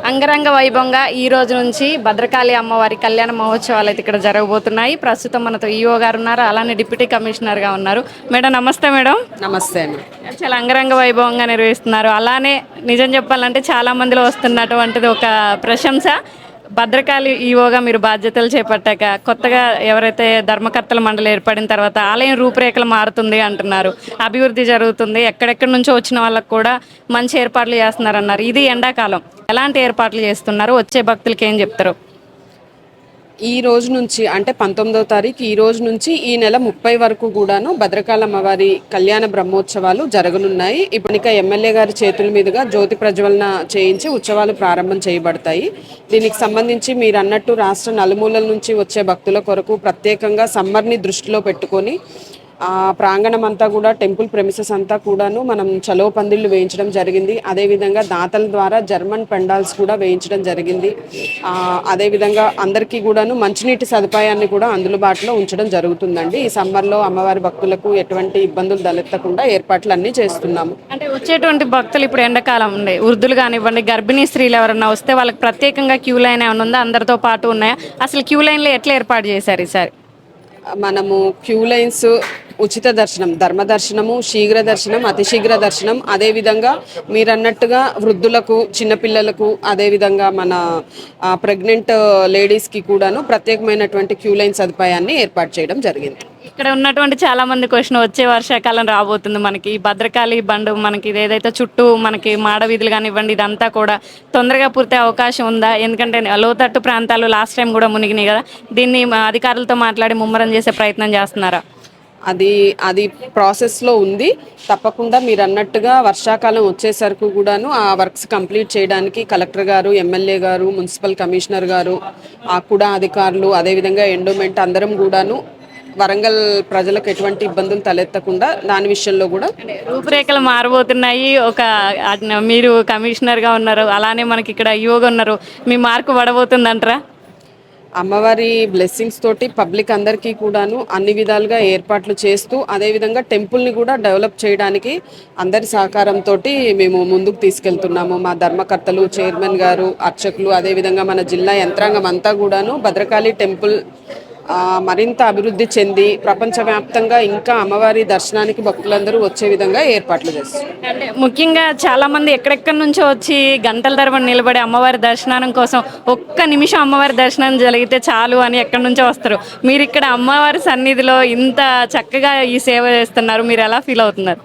అంగరంగ వైభవంగా ఈ రోజు నుంచి భద్రకాళి అమ్మవారి కళ్యాణ మహోత్సవాలు అయితే ఇక్కడ జరగబోతున్నాయి. ప్రస్తుతం మనతో ఈఓ గారు ఉన్నారు, అలానే డిప్యూటీ కమిషనర్ గా ఉన్నారు. మేడం నమస్తే మేడం. నమస్తే అండి. చాలా అంగరంగ వైభవంగా నిర్వహిస్తున్నారు. అలానే నిజం చెప్పాలంటే చాలా మందిలో వస్తున్నటువంటిది ఒక ప్రశంస. భద్రకాళి ఈఓగా మీరు బాధ్యతలు చేపట్టాక కొత్తగా ఎవరైతే ధర్మకర్తల మండలి ఏర్పడిన తర్వాత ఆలయం రూపురేఖలు మారుతుంది అంటున్నారు, అభివృద్ధి జరుగుతుంది, ఎక్కడెక్కడి నుంచో వచ్చిన వాళ్ళకు కూడా మంచి ఏర్పాట్లు చేస్తున్నారు అన్నారు. ఇది ఎండాకాలం ఎలాంటి ఏర్పాట్లు చేస్తున్నారు, వచ్చే భక్తులకి ఏం చెప్తారు? ఈ రోజు నుంచి అంటే 19వ తారీఖు ఈ రోజు నుంచి ఈ నెల 30 వరకు కూడాను భద్రకాళి అమ్మవారి కళ్యాణ బ్రహ్మోత్సవాలు జరగనున్నాయి. ఇప్పుడు ఎమ్మెల్యే గారి చేతుల మీదుగా జ్యోతి ప్రజ్వలన చేయించి ఉత్సవాలు ప్రారంభం చేయబడతాయి. దీనికి సంబంధించి మీరు అన్నట్టు రాష్ట్ర నలుమూలల నుంచి వచ్చే భక్తుల కొరకు ప్రత్యేకంగా సమ్మర్ని దృష్టిలో పెట్టుకొని ప్రాంగణం అంతా కూడా టెంపుల్ ప్రెమిసెస్ అంతా కూడాను మనం చలో పందిళ్ళు వేయించడం జరిగింది. అదేవిధంగా దాతల ద్వారా జర్మన్ పెండాల్స్ కూడా వేయించడం జరిగింది. అదేవిధంగా అందరికీ కూడాను మంచినీటి సదుపాయాన్ని కూడా అందుబాటులో ఉంచడం జరుగుతుందండి. ఈ సమ్మర్లో అమ్మవారి భక్తులకు ఎటువంటి ఇబ్బందులు తలెత్తకుండా ఏర్పాట్లు అన్నీ చేస్తున్నాము. అంటే వచ్చేటువంటి భక్తులు ఇప్పుడు ఎండాకాలం ఉండే వృద్ధులు కానివ్వండి, గర్భిణీ స్త్రీలు ఎవరన్నా వస్తే వాళ్ళకి ప్రత్యేకంగా క్యూ లైన్ ఏమైనా ఉందా? అందరితో పాటు ఉన్నాయా? అసలు క్యూ లైన్లో ఎట్లా ఏర్పాటు చేశారు ఈసారి? మనము క్యూ లైన్స్, ఉచిత దర్శనం, ధర్మ దర్శనము, శీఘ్ర దర్శనం, అతి శీఘ్ర దర్శనం, అదేవిధంగా మీరు అన్నట్టుగా వృద్ధులకు, చిన్నపిల్లలకు, అదేవిధంగా మన ప్రెగ్నెంట్ లేడీస్కి కూడాను ప్రత్యేకమైనటువంటి క్యూ లైన్ సదుపాయాన్ని ఏర్పాటు చేయడం జరిగింది. ఇక్కడ ఉన్నటువంటి చాలా మంది క్వశ్చన్, వచ్చే వర్షాకాలం రాబోతుంది, మనకి భద్రకాళి బండు మనకి ఇది ఏదైతే చుట్టూ మనకి మాడవీధులు కానివ్వండి ఇదంతా కూడా తొందరగా పూర్తి అవకాశం ఉందా? ఎందుకంటే లోతట్టు ప్రాంతాలు లాస్ట్ టైం కూడా మునిగినాయి కదా, దీన్ని అధికారులతో మాట్లాడి ముమ్మరం చేసే ప్రయత్నం చేస్తున్నారా? అది ప్రాసెస్లో ఉంది. తప్పకుండా మీరు అన్నట్టుగా వర్షాకాలం వచ్చేసరికి కూడాను ఆ వర్క్స్ కంప్లీట్ చేయడానికి కలెక్టర్ గారు, ఎమ్మెల్యే గారు, మున్సిపల్ కమిషనర్ గారు, కూడా అధికారులు, అదేవిధంగా ఎండోమెంట్ అందరం కూడాను వరంగల్ ప్రజలకు ఎటువంటి ఇబ్బందులు తలెత్తకుండా దాని విషయంలో కూడా రూపురేఖలు మారబోతున్నాయి. మీరు కమిషనర్గా ఉన్నారు, అలానే మనకి ఇక్కడ యోగా ఉన్నారు, మీ మార్కు పడబోతుందంటారా? అమ్మవారి బ్లెస్సింగ్స్ తోటి పబ్లిక్ అందరికీ కూడాను అన్ని విధాలుగా ఏర్పాట్లు చేస్తూ, అదేవిధంగా టెంపుల్ని కూడా డెవలప్ చేయడానికి అందరి సహకారంతో మేము ముందుకు తీసుకెళ్తున్నాము. మా ధర్మకర్తలు, చైర్మన్ గారు, అర్చకులు, అదేవిధంగా మన జిల్లా యంత్రాంగం అంతా కూడాను భద్రకాళి టెంపుల్ మరింత అభివృద్ధి చెంది ప్రపంచవ్యాప్తంగా ఇంకా అమ్మవారి దర్శనానికి భక్తులందరూ వచ్చే విధంగా ఏర్పాట్లు చేస్తారు. అంటే ముఖ్యంగా చాలా మంది ఎక్కడెక్కడి నుంచో వచ్చి గంటల తరబడి నిలబడి అమ్మవారి దర్శనం కోసం, ఒక్క నిమిషం అమ్మవారి దర్శనం జరిగితే చాలు అని ఎక్కడి నుంచో వస్తారు. మీరు ఇక్కడ అమ్మవారి సన్నిధిలో ఇంత చక్కగా ఈ సేవ చేస్తున్నారు, మీరు ఎలా ఫీల్ అవుతున్నారు?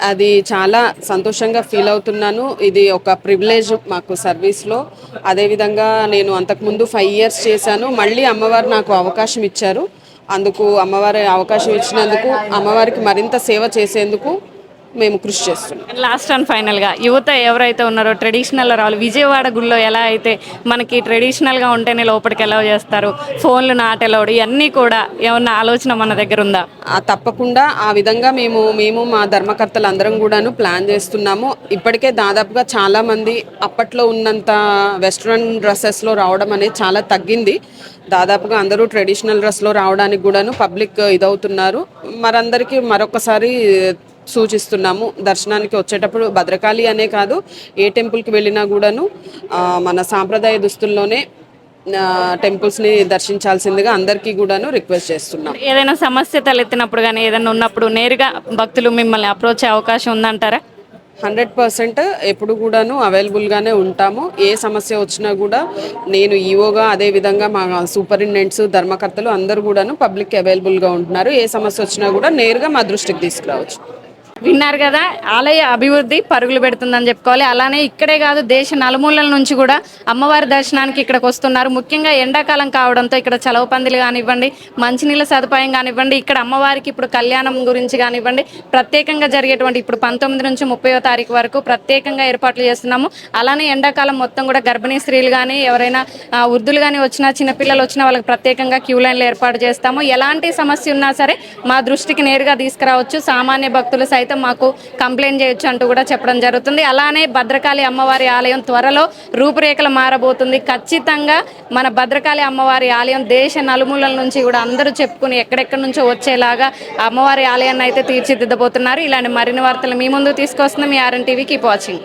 అది చాలా సంతోషంగా ఫీల్ అవుతున్నాను. ఇది ఒక ప్రివిలేజ్ మాకు సర్వీస్లో. అదేవిధంగా నేను అంతకుముందు 5 years చేశాను. మళ్ళీ అమ్మవారు నాకు అవకాశం ఇచ్చారు. అందుకు అమ్మవారి అవకాశం ఇచ్చినందుకు అమ్మవారికి మరింత సేవ చేసేందుకు మేము కృషి చేస్తున్నాం. లాస్ట్ అండ్ ఫైనల్గా యువత ఎవరైతే ఉన్నారో ట్రెడిషనల్ రావాలి, విజయవాడ గుళ్ళో ఎలా అయితే మనకి ట్రెడిషనల్గా ఉంటేనే లోపలికి ఎలా చేస్తారు, ఫోన్లు నాట్ అలౌడ్, ఇవన్నీ కూడా ఏమన్నా ఆలోచన మన దగ్గర ఉందా? తప్పకుండా ఆ విధంగా మేము మా ధర్మకర్తలు అందరం కూడాను ప్లాన్ చేస్తున్నాము. ఇప్పటికే దాదాపుగా చాలామంది అప్పట్లో ఉన్నంత వెస్ట్రన్ డ్రెస్సెస్లో రావడం అనేది చాలా తగ్గింది. దాదాపుగా అందరూ ట్రెడిషనల్ డ్రెస్లో రావడానికి కూడాను పబ్లిక్ ఇదవుతున్నారు. మరందరికీ మరొకసారి సూచిస్తున్నాము, దర్శనానికి వచ్చేటప్పుడు భద్రకాళి అనే కాదు, ఏ టెంపుల్కి వెళ్ళినా కూడాను మన సాంప్రదాయ దుస్తుల్లోనే టెంపుల్స్ని దర్శించాల్సిందిగా అందరికీ కూడాను రిక్వెస్ట్ చేస్తున్నాం. ఏదైనా సమస్య తలెత్తినప్పుడు కానీ ఏదైనా ఉన్నప్పుడు నేరుగా భక్తులు మిమ్మల్ని అప్రోచ్ అయ్యే అవకాశం ఉందంటారా? 100% ఎప్పుడు కూడాను అవైలబుల్గానే ఉంటాము. ఏ సమస్య వచ్చినా కూడా నేను ఈఓగా, అదేవిధంగా మా సూపరింటెండెంట్స్, ధర్మకర్తలు అందరూ కూడాను పబ్లిక్ అవైలబుల్గా ఉంటున్నారు. ఏ సమస్య వచ్చినా కూడా నేరుగా మా దృష్టికి తీసుకురావచ్చు. విన్నారు కదా, ఆలయ అభివృద్ధి పరుగులు పెడుతుందని చెప్పుకోవాలి. అలానే ఇక్కడే కాదు, దేశ నలుమూలల నుంచి కూడా అమ్మవారి దర్శనానికి ఇక్కడికి వస్తున్నారు. ముఖ్యంగా ఎండాకాలం కావడంతో ఇక్కడ చలవ పందిలు కానివ్వండి, మంచినీళ్ళ సదుపాయం కానివ్వండి, ఇక్కడ అమ్మవారికి ఇప్పుడు కళ్యాణం గురించి కానివ్వండి, ప్రత్యేకంగా జరిగేటువంటి ఇప్పుడు 19 నుంచి 30వ తారీఖు వరకు ప్రత్యేకంగా ఏర్పాట్లు చేస్తున్నాము. అలానే ఎండాకాలం మొత్తం కూడా గర్భిణీ స్త్రీలు కానీ, ఎవరైనా వృద్ధులు కానీ వచ్చినా, చిన్నపిల్లలు వచ్చినా వాళ్ళకి ప్రత్యేకంగా క్యూ లైన్లు ఏర్పాటు చేస్తాము. ఎలాంటి సమస్య ఉన్నా సరే మా దృష్టికి నేరుగా తీసుకురావచ్చు. సామాన్య భక్తులు సైతం మాకు కంప్లైంట్ చేయొచ్చు అంటూ కూడా చెప్పడం జరుగుతుంది. అలానే భద్రకాళి అమ్మవారి ఆలయం త్వరలో రూపురేఖలు మారబోతుంది. ఖచ్చితంగా మన భద్రకాళి అమ్మవారి ఆలయం దేశ నలుమూలల నుంచి కూడా అందరూ చెప్పుకుని ఎక్కడెక్కడి నుంచో వచ్చేలాగా అమ్మవారి ఆలయాన్ని అయితే తీర్చిదిద్దబోతున్నారు. ఇలాంటి మరిన్ని వార్తలు మీ ముందు తీసుకొస్తున్నాం. మీ ఆర్ఎన్ టీవీ కీప్ వాచింగ్.